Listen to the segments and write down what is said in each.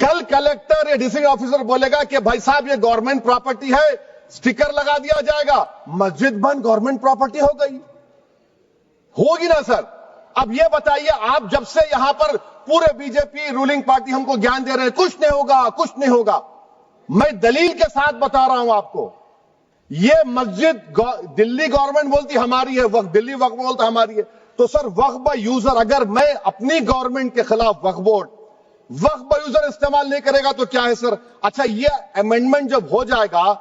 کل کلیکٹر یا district officer بولے گا کہ بھائی صاحب یہ گورنمنٹ پراپرٹی ہے, سٹیکر لگا دیا جائے گا, مسجد بند گورنمنٹ پراپرٹی ہو گئی, ہوگی نا سر. اب یہ بتائیے, آپ جب سے یہاں پر پورے بی جے پی رولنگ پارٹی ہم کو گیان دے رہے ہیں کچھ نہیں ہوگا کچھ نہیں ہوگا, میں دلیل کے ساتھ بتا رہا ہوں آپ کو. یہ مسجد دلی گورنمنٹ بولتی ہماری ہے, وقف دلی وقف بولتا ہماری ہے, تو سر وقف با یوزر, اگر میں اپنی گورنمنٹ کے خلاف وقف بورڈ وقف با یوزر استعمال نہیں کرے گا تو کیا ہے سر. اچھا یہ امینڈمنٹ جب ہو جائے گا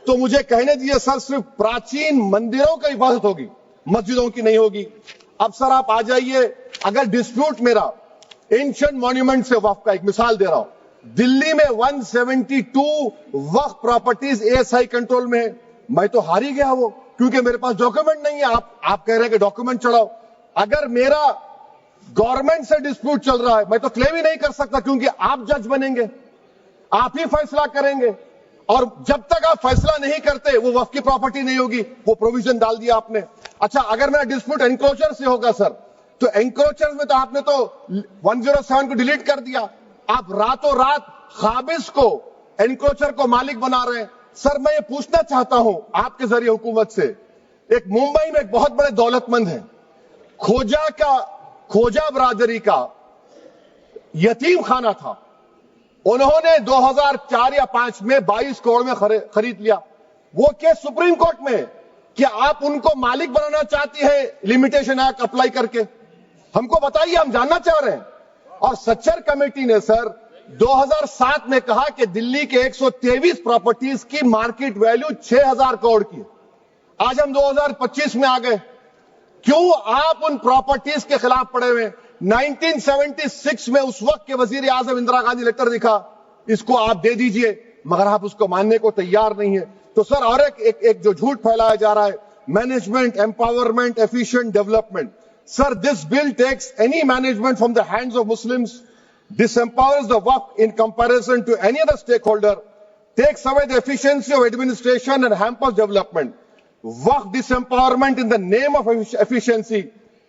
تو مجھے کہنے دیجیے سر, صرف پراچین مندروں کا حفاظت ہوگی, مسجدوں کی نہیں ہوگی. اب سر آپ آ جائیے, اگر ڈسپیوٹ میرا اینشنٹ مانیومنٹ سے وقف کا, ایک مثال دے رہا ہوں, دلی میں 172 وقف پراپرٹیز ASI کنٹرول میں ہے, میں تو ہار ہی گیا وہ, کیونکہ میرے پاس ڈاکیومنٹ نہیں ہے. آپ کہہ رہے ہیں کہ ڈاکیومنٹ چڑھاؤ, اگر میرا گورنمنٹ سے ڈسپیوٹ چل رہا ہے میں تو کلیم ہی نہیں کر سکتا, کیونکہ آپ جج بنیں گے, آپ ہی فیصلہ کریں گے, اور جب تک آپ فیصلہ نہیں کرتے وہ وقف کی پراپرٹی نہیں ہوگی. وہ پروویژن ڈال دیا آپ نے. اچھا اگر میرا ڈسپیوٹ انکروچر سے ہوگا سر, تو انکروچر میں تو آپ نے تو 107 کو ڈیلیٹ کر دیا, آپ راتوں رات قابض کو انکروچر کو مالک بنا رہے ہیں. سر میں یہ پوچھنا چاہتا ہوں آپ کے ذریعے حکومت سے, ایک ممبئی میں ایک بہت بڑے دولت مند ہیں, کھوجا برادری کا یتیم خانہ تھا, انہوں نے 2004 یا 2005 میں 22 کروڑ میں خرید لیا. وہ کیس سپریم کورٹ میں کہ آپ ان کو مالک بنانا چاہتی ہے لمیٹیشن ایکٹ اپلائی کر کے, ہم کو بتائیے, ہم جاننا چاہ رہے ہیں. اور سچر کمیٹی نے سر 2007 میں کہا کہ دلی کے 123 پراپرٹیز کی مارکیٹ ویلیو 6000 کروڑ کی. آج ہم 2025 میں آ گئے, کیوں آپ ان پراپرٹیز کے خلاف پڑے ہوئے. 1976 میں اس وقت کے وزیر اعظم اندرا گاندھی لیٹر لکھا, اس کو آپ دے دیجئے, مگر آپ اس کو ماننے کو تیار نہیں ہے. تو سر اور ایک جو جھوٹ پھیلایا جا رہا ہے, management empowerment efficient development. Sir this bill takes any management from the hands of Muslims, disempowers the WAF in comparison to any other stakeholder, takes away the efficiency of administration and hampers development. WAF disempowerment in the name of efficiency,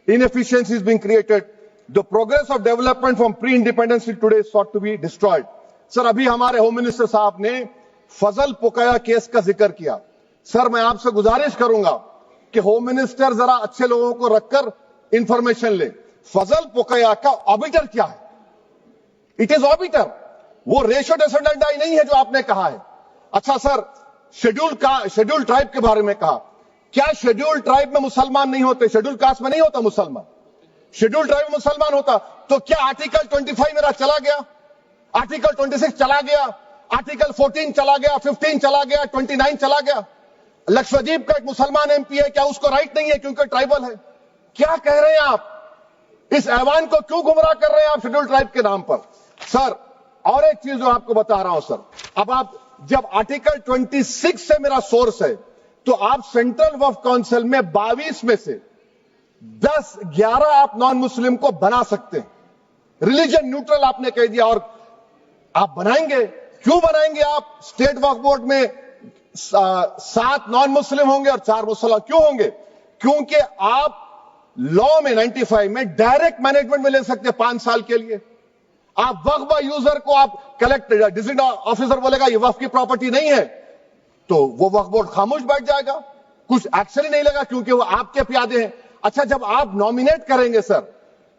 inefficiency is being created. The progress of development from pre-independence till today is sought to be destroyed. سر ابھی ہمارے home minister صاحب نے فضل پوکیا case کا ذکر کیا. سر میں آپ سے گزارش کروں گا کہ ہوم منسٹر ذرا اچھے لوگوں کو رکھ کر انفارمیشن لے. فضل پوکیا کا آبیٹر کیا ہے؟ اٹ از آبیٹر, وہ ریشو ڈیسنڈنٹ نہیں ہے جو آپ نے کہا ہے. اچھا سر, شیڈول ٹرائب کے بارے میں کہا, کیا شیڈول ٹرائب میں مسلمان نہیں ہوتے؟ شیڈول کاسٹ میں نہیں ہوتا مسلمان, شیڈول ٹرائب میں مسلمان ہوتا. تو کیا آرٹیکل 25 میرا چلا گیا, آرٹیکل 26 چلا گیا, آرٹیکل 14 چلا گیا, 15 چلا گیا, 29 چلا گیا؟ لکشدیپ کا ایک مسلمان ایم پی ہے, کیا اس کو رائٹ نہیں ہے کیونکہ ٹرائبل ہے؟ کیا کہہ رہے ہیں آپ؟ اس ایوان کو کیوں گمراہ کر رہے ہیں آپ شیڈول ٹرائب کے نام پر؟ سر اور ایک چیز جو آپ کو بتا رہا ہوں سر, اب آپ جب آرٹیکل 26 سے میرا سورس ہے تو آپ سینٹرل وقف کونسل میں 22 میں سے 11 آپ نان مسلم کو بنا سکتے ہیں. ریلیجن نیوٹرل آپ نے کہہ دیا, اور آپ بنائیں گے. کیوں بنائیں گے آپ؟ اسٹیٹ وقف بورڈ میں 7 نان مسلم ہوں گے اور 4 مسلمان. کیوں ہوں گے؟ کیونکہ آپ لا میں 95 میں ڈائریکٹ مینجمنٹ میں لے سکتے 5 سال کے لیے. آپ وقف با یوزر کو آپ کلیکٹر ڈسٹرکٹ آفیسر بولے گا یہ وقف کی پراپرٹی نہیں ہے, تو وہ وقف بورڈ خاموش بیٹھ جائے گا, کچھ ایکشن ہی نہیں لگا, کیونکہ وہ آپ کے پیادے ہیں. اچھا جب آپ نامینیٹ کریں گے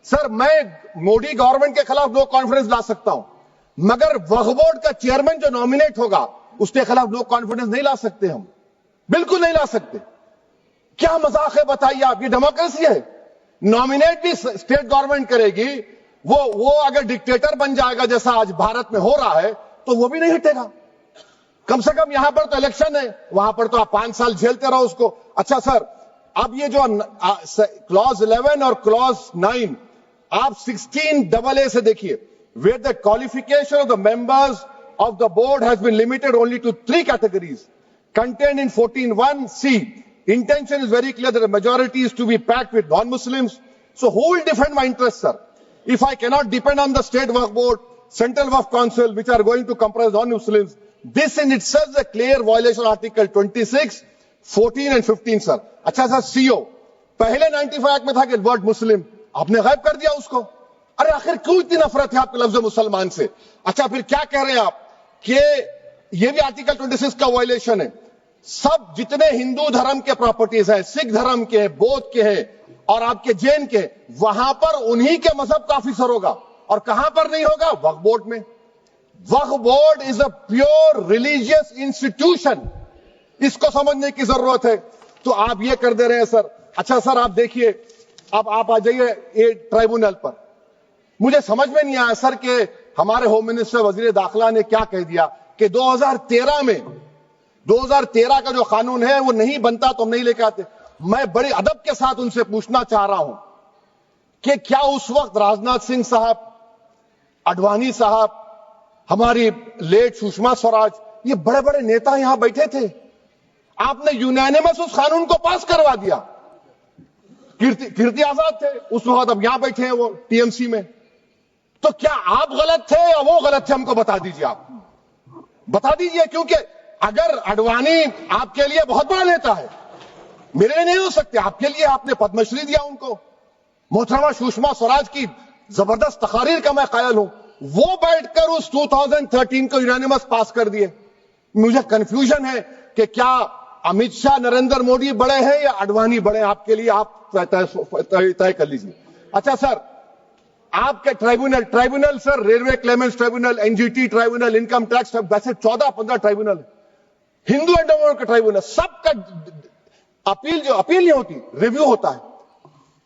سر میں مودی گورنمنٹ کے خلاف نو کانفیڈنس لا سکتا ہوں, مگر وقف بورڈ کا چیئرمین جو نامینیٹ ہوگا اس کے خلاف نو کانفیڈنس نہیں لا سکتے, ہم بالکل نہیں لا سکتے. کیا مذاق ہے بتائیے آپ؟ یہ ڈیموکریسی ہے. نامینیٹ بھی اسٹیٹ گورنمنٹ کرے گی, وہ اگر ڈکٹیٹر بن جائے گا جیسا آج بھارت میں ہو رہا ہے تو وہ بھی نہیں ہٹے گا. کم سے کم یہاں پر تو الیکشن ہے, وہاں پر تو آپ 5 سال جھیلتے رہو اس کو. اچھا سر, اب یہ جو کلوز 11 اور کلوز 9 آپ 16AA سے دیکھیے, where the qualification of the members of the board has been limited only to 3 categories contained in 14(1)(c). Intention is very clear that the majority is to be packed with non-Muslims. So who will defend my interests, sir? If I cannot depend on the state waqf board, central waqf council, which are going to comprise non-Muslims, this in itself is a clear violation of Article 26, 14 and 15, sir. اچھا سر, CO پہلے 95 act میں تھا کہ word مسلم, آپ نے غائب کر دیا اس کو. ارے آخر کیوں اتنی نفرت ہے آپ کے لفظ مسلمان سے؟ اچھا پھر کیا کہہ رہے ہیں آپ کہ یہ بھی آرٹیکل 26 کا وائلیشن ہے. سب جتنے ہندو دھرم کے پراپرٹیز ہیں، سکھ دھرم کے، بودھ کے ہیں اور آپ کے جین کے، وہاں پر انہی کے مذہب کا آفیسر ہوگا. اور کہاں پر نہیں ہوگا؟ وقف بورڈ میں. وقف board is a pure religious institution. اس کو سمجھنے کی ضرورت ہے. تو آپ یہ کر دے رہے ہیں سر. اچھا سر آپ دیکھیے، اب آپ آ جائیے یہ ٹرائبونل پر. مجھے سمجھ میں نہیں آیا سر کہ ہمارے ہوم منسٹر وزیر داخلہ نے کیا کہہ دیا کہ 2013 کا جو قانون ہے وہ نہیں بنتا تو ہم نہیں لے کے آتے. میں بڑے ادب کے ساتھ ان سے پوچھنا چاہ رہا ہوں کہ کیا اس وقت راجناتھ سنگھ صاحب، اڈوانی صاحب، ہماری لیٹ سشما سوراج، یہ بڑے بڑے نیتا یہاں بیٹھے تھے؟ آپ نے یونینیمس اس قانون کو پاس کروا دیا. کیرتی آزاد تھے اس وقت، اب یہاں بیٹھے ہیں وہ ٹی ایم سی میں. تو کیا آپ غلط تھے یا وہ غلط تھے؟ ہم کو بتا دیجیے. آپ بتا دیجیے، کیونکہ اگر اڈوانی آپ کے لیے بہت بڑا نیتا ہے، میرے لیے نہیں ہو سکتے. آپ کے لیے آپ نے پدم شری دیا ان کو. محترمہ سشما سوراج کی زبردست تقاریر کا میں قائل ہوں. وہ بیٹھ کر اس 2013 کو یونینیمس پاس کر دیے. مجھے کنفیوژن ہے کہ کیا امت شاہ، نریندر مودی بڑے ہیں یا اڈوانی بڑے ہیں؟ آپ کے لیے آپ طے کر لیجیے. اچھا سر، آپ کے tribunal sir, railway claims tribunal, N G T tribunal, income tax, ویسے 14-15 ٹرائبونل، ہندو اینڈ کا ٹرائبونل، سب کا اپیل نہیں ہوتی، ریویو ہوتا ہے.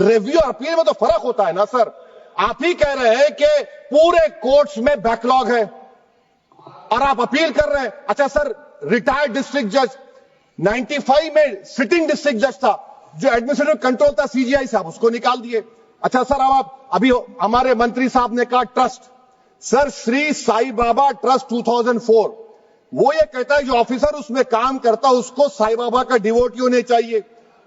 ریویو اور اپیل میں تو فرق ہوتا ہے نا سر. آپ ہی کہہ رہے ہیں کہ پورے کورٹس میں بیک لاگ ہے اور آپ اپیل کر رہے ہیں. اچھا سر، ریٹائرڈ ڈسٹرکٹ جج 95 میں سٹنگ ڈسٹرکٹ جج تھا، جو ایڈمنسٹریٹو کنٹرول تھا سی جی آئی سے، آپ اس کو نکال دیے. اچھا سر، آپ ابھی ہمارے منتری صاحب نے کہا ٹرسٹ. سر، شری سائی بابا ٹرسٹ 2004، وہ یہ کہتا ہے جو آفیسر اس میں کام کرتا اس کو سائی بابا کا ڈیووٹی ہونے چاہیے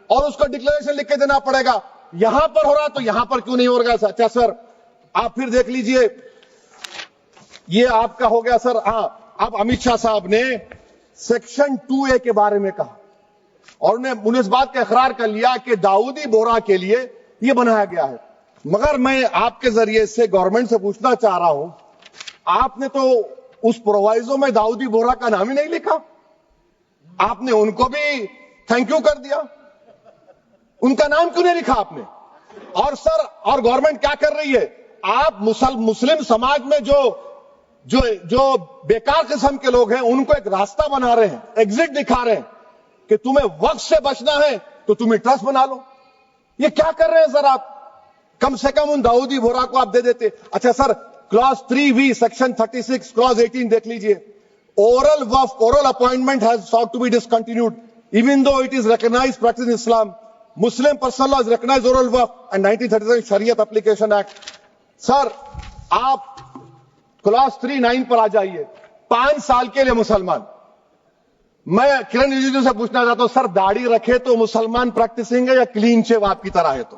اور اس کو ڈکلیریشن لکھ کے دینا پڑے گا. یہاں پر ہو رہا تو یہاں پر کیوں نہیں ہو رہا؟ اچھا سر، آپ پھر دیکھ لیجئے، یہ آپ کا ہو گیا سر. ہاں، اب امت شاہ صاحب نے سیکشن 2A کے بارے میں کہا اور انہوں نے اس بات کا اقرار کر لیا کہ داؤدی بورا کے لیے یہ بنایا گیا ہے. مگر میں آپ کے ذریعے سے گورنمنٹ سے پوچھنا چاہ رہا ہوں، آپ نے تو اس پرووائزو میں داؤدی بورا کا نام ہی نہیں لکھا. آپ نے ان کو بھی تھینک یو کر دیا، ان کا نام کیوں نہیں لکھا آپ نے؟ اور سر، اور گورنمنٹ کیا کر رہی ہے؟ آپ مسلم سماج میں جو بیکار قسم کے لوگ ہیں ان کو ایک راستہ بنا رہے ہیں، ایگزٹ دکھا رہے ہیں کہ تمہیں وقت سے بچنا ہے تو تمہیں ٹرسٹ بنا لو. یہ کیا کر رہے ہیں سر آپ؟ کم سے کم ان داؤدی بورا کو آپ دے دیتے. اچھا سر، کلاس 3V سیکشن 36 کلاس 18 دیکھ لیجئے. oral appointment has sought to be discontinued even though it is recognized practice in Islam. Muslim personal law is recognized oral waqf and 1937 Shariat Application Act. سر، آپ کلاس 3-9 پر آ جائیے. 5 سال کے لیے مسلمان. میں کرن رجیجو سے پوچھنا چاہتا ہوں، سر داڑھی رکھے تو مسلمان پریکٹسنگ ہے یا کلین شیو آپ کی طرح ہے؟ تو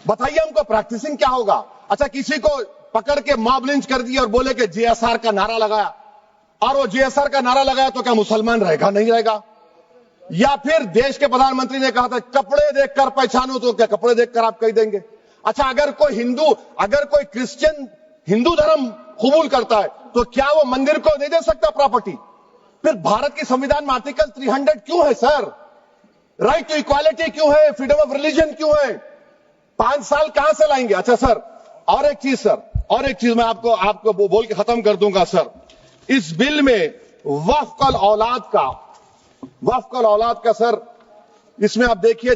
بتائیے ہم کو پریکٹسنگ کیا ہوگا؟ اچھا، کسی کو پکڑ کے ماب لنچ کر دیا اور بولے کہ جے ایس آر کا نعرہ لگایا، اور وہ جے ایس آر کا نعرہ لگایا تو کیا مسلمان رہے گا؟ نہیں رہے گا. یا پھر دیش کے پردھان منتری نے کہا تھا کپڑے دیکھ کر پہچانو، تو کیا کپڑے دیکھ کر آپ کہہ دیں گے؟ اچھا، اگر کوئی کرسچن ہندو دھرم قبول کرتا ہے تو کیا وہ مندر کو نہیں دے سکتا پراپرٹی؟ پھر بھارت کی سمویدھان میں آرٹیکل 300 کیوں ہے سر؟ رائٹ ٹو ایکوالٹی کیوں ہے؟ فریڈم آف ریلیجن کیوں ہے؟ 5 سال کہاں سے لائیں گے؟ اچھا سر، اور ایک چیز میں آپ کو بول کے ختم کر دوں گا سر. اس بل میں وقف الاولاد کا سر، اس میں آپ دیکھیے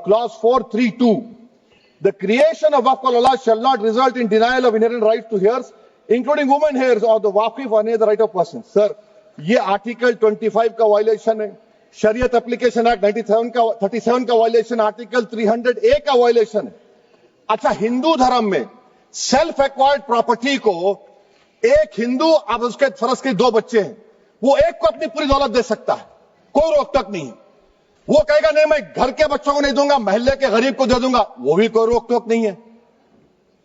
clause 432، the creation of waqf al-aulad shall not result in denial of inherent rights to heirs, including women heirs or the waqif or any other right of person. سر، یہ آرٹیکل 25 کا وائلیشن ہے، شریعت اپلیکیشن ایکٹ 37 کا violation, article 300A کا violation ہے. اچھا، ہندو دھرم میں سیلف ایکوائرڈ پراپرٹی کو ایک ہندو، اب اس کے فرض کے 2 بچے ہیں، وہ ایک کو اپنی پوری دولت دے سکتا ہے، کوئی روک ٹوک نہیں ہے. وہ کہے گا نہیں میں گھر کے بچوں کو نہیں دوں گا، محلے کے غریب کو دے دوں گا، وہ بھی کوئی روک ٹوک نہیں ہے.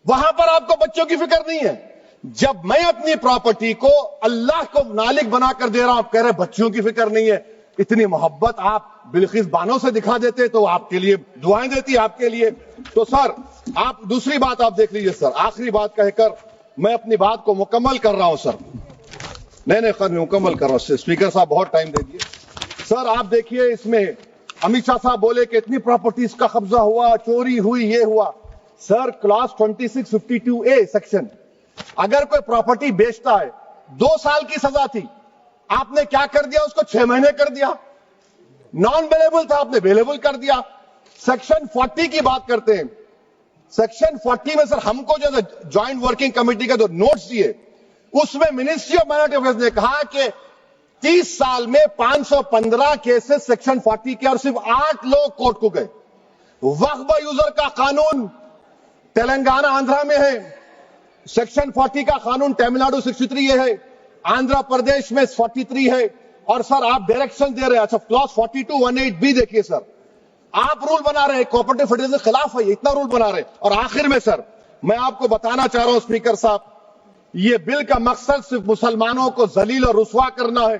وہاں پر آپ کو بچوں کی فکر نہیں ہے. جب میں اپنی پراپرٹی کو اللہ کو مالک بنا کر دے رہا ہوں، آپ کہہ رہے بچوں کی فکر نہیں ہے. اتنی محبت آپ بلقیس بانو سے دکھا دیتے تو آپ کے لیے دعائیں دیتی آپ کے لیے. تو سر آپ دوسری بات آپ دیکھ لیجئے سر, آخری بات کہہ کر میں اپنی بات کو مکمل کر رہا ہوں سر. نہیں خیر میں مکمل کر رہا ہوں. اسپیکر صاحب بہت ٹائم دے دیے. سر آپ دیکھیے اس میں امیت شاہ صاحب بولے کہ اتنی پراپرٹیز کا قبضہ ہوا, چوری ہوئی, یہ ہوا. سر کلاس 2652A سیکشن, اگر کوئی پراپرٹی بیچتا ہے 2 سال کی سزا تھی, آپ نے کیا کر دیا, اس کو 6 مہینے کر دیا. نان بیلیبل تھا, آپ نے بیلیبل کر دیا. سیکشن 40 کی بات کرتے ہیں. سیکشن 40 میں سر ہم کو جو جوائنٹ ورکنگ کمیٹی کا جو نوٹس دیے, اس میں منسٹری آف مائنورٹی افیئرز نے کہا کہ 30 سال میں 515 کیسز سیکشن 40 کے, اور صرف 8 لوگ کورٹ کو گئے. وقف یوزر کا قانون تلنگانہ آندھرا میں ہے, سیکشن 40 کا قانون تمل ناڈو 63 یہ ہے, آندھرا پردیش میں 43 ہے. اور سر آپ ڈائریکشن دے رہے ہیں. اچھا کلاس 4218B دیکھیے سر, آپ رول بنا رہے ہیں کوآپریٹو فیڈریشن کے خلاف ہے, اتنا رول بنا رہے ہیں. اور آخر میں سر میں آپ کو بتانا چاہ رہا ہوں اسپیکر صاحب, یہ بل کا مقصد صرف مسلمانوں کو ذلیل اور رسوا کرنا ہے,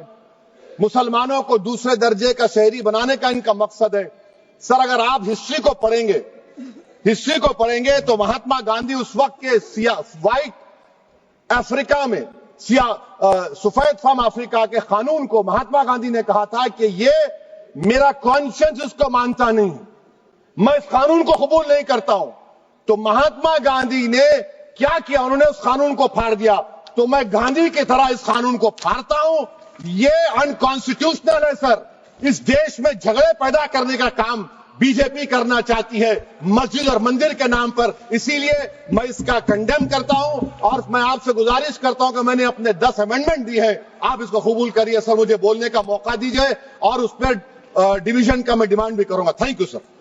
مسلمانوں کو دوسرے درجے کا شہری بنانے کا ان کا مقصد ہے. سر اگر آپ ہسٹری کو پڑھیں گے تو مہاتما گاندھی اس وقت کے وائٹ افریقہ میں سفید فام افریقہ کے قانون کو مہاتما گاندھی نے کہا تھا کہ یہ میرا کانشنس اس کو مانتا نہیں, میں اس قانون کو قبول نہیں کرتا ہوں. تو مہاتما گاندھی نے کیا کیا, انہوں نے اس قانون کو پھاڑ دیا. تو میں گاندھی کی طرح اس قانون کو پھاڑتا ہوں. یہ انکانسٹیٹیوشنل ہے سر. اس دیش میں جھگڑے پیدا کرنے کا کام بی جے پی کرنا چاہتی ہے مسجد اور مندر کے نام پر. اسی لیے میں اس کا کنڈیم کرتا ہوں, اور میں آپ سے گزارش کرتا ہوں کہ میں نے اپنے 10 امینڈمنٹ دی ہے, آپ اس کو قبول کریے. سر مجھے بولنے کا موقع دیجیے, اور اس پر ڈویژن کا میں ڈیمانڈ بھی کروں گا. Thank you sir.